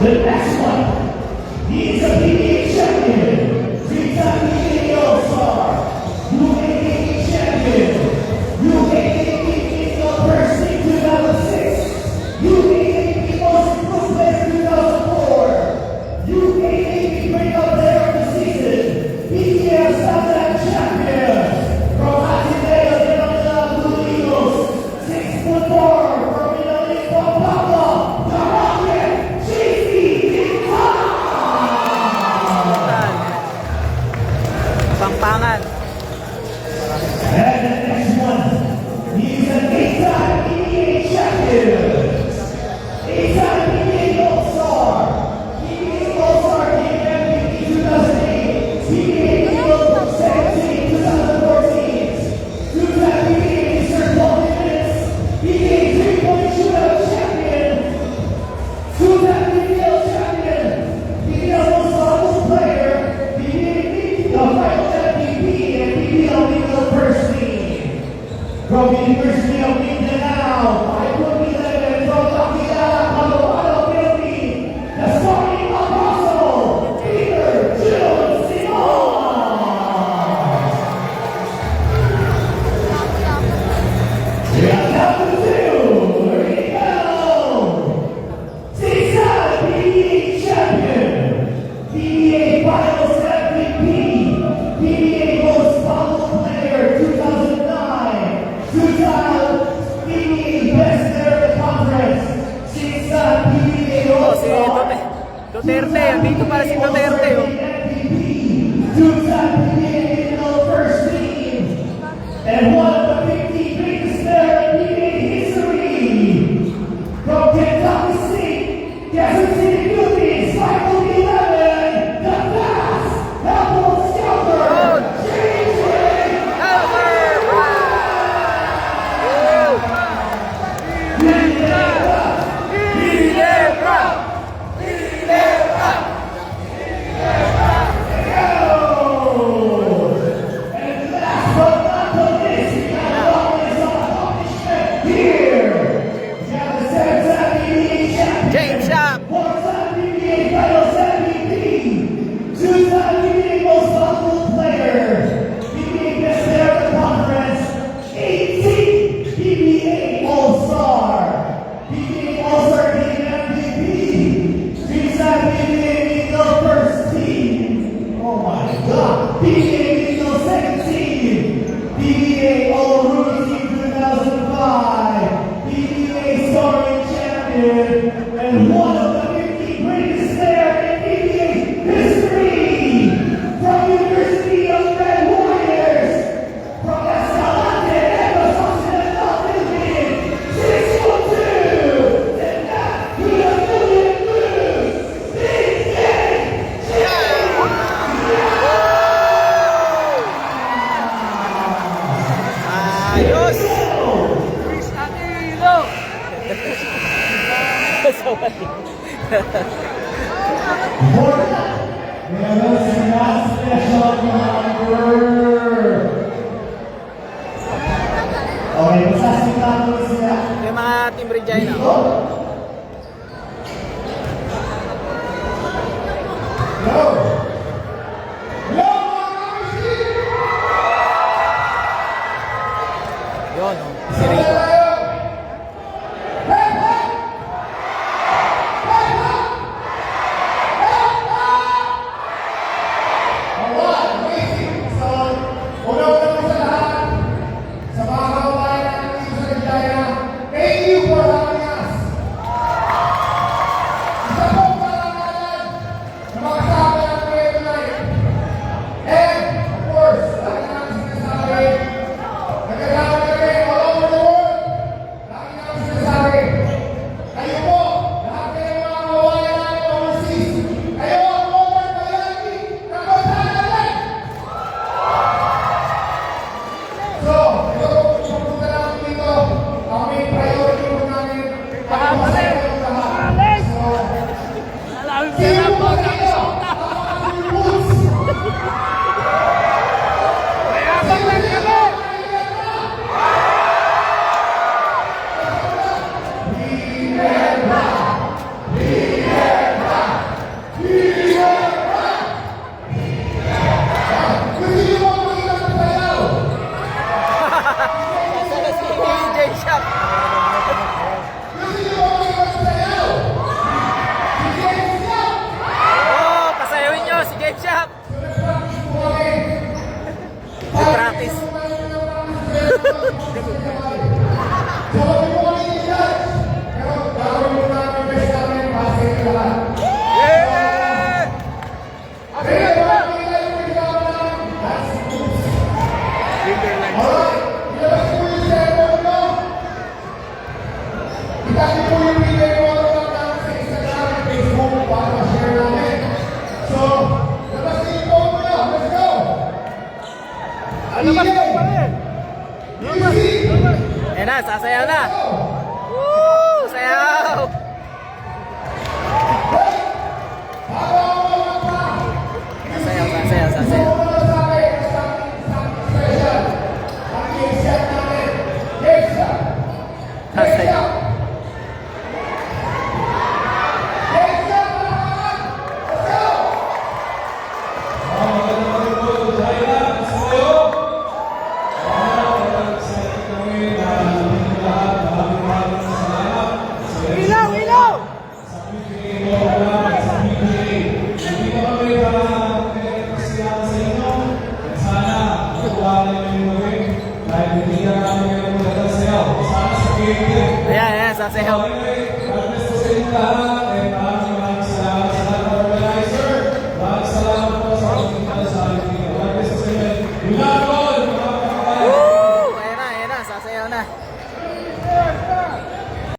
The next one, he is a PBA champion, three-time PBA All-Star, UAAP champion, UAAP of First Team 2006, UAAP Most Improved Player 2004, UAAP Breakout Player of the Season, PBA Southland champion, from Ateneo de Manila Blue Eagles, 6'4", from Italy, Juan Pablo, the Rocket, JC Pangpangan. And the next one, he's an 8-time PBA champion, 8-time PBA All-Star, PBA All-Star Team MVP 2008, PBA Eagles 17, 2014, 2-time PBA Mr. 12 minutes, PBA 3-point shootout champion, 2-time PBL champion, PBL Most Valuable Player, PBA Final MVP, and PBL Legal First Team. From the University of Mindanao, 5'11", from Kakilala, Palawan, Philippines, the starting apostle, Peter June Simon. We are down to two. Here we go. Six-time PBA champion, PBA Finals MVP, PBA Most Valuable Player 2009, two-time PBA Best Player of the Conference, six-time PBA Oh, si All-Star, Duterte. Dito para si Duterte. Oh. MVP, two-time PBA Legal First Team, and one of the 50 greatest players in PBA history. From Kentucky State, Kansas City Philippines, 5'11", the fast, helpful scouter, JJ And last but not the least, we have always some accomplishment here. We have the seven-time PBA champion, James Sharp. one-time PBA Finals MVP, two-time PBA Most Valuable Player, PBA Best Player of the Conference, 18 PBA All-Star, PBA All-Star Team MVP, three-time PBA Legal First Team. Oh my God! PBA Legal Second Team, PBA All-Rookie Team 2005, PBA Scoring Champion, and one of the 50 greatest players in PBA history, from University of Red Warriors, from Escalante, Negros Occidental, Philippines, 6'2", and that to the Philippine Blues, Big Game Ayos. Chris Aquino. Meron sila special number. Okay, masasimula ko sila. Yung mga Team Regina. Go! Go! Yun, oh. Si Rico. Thank you for having us na, sasayaw na.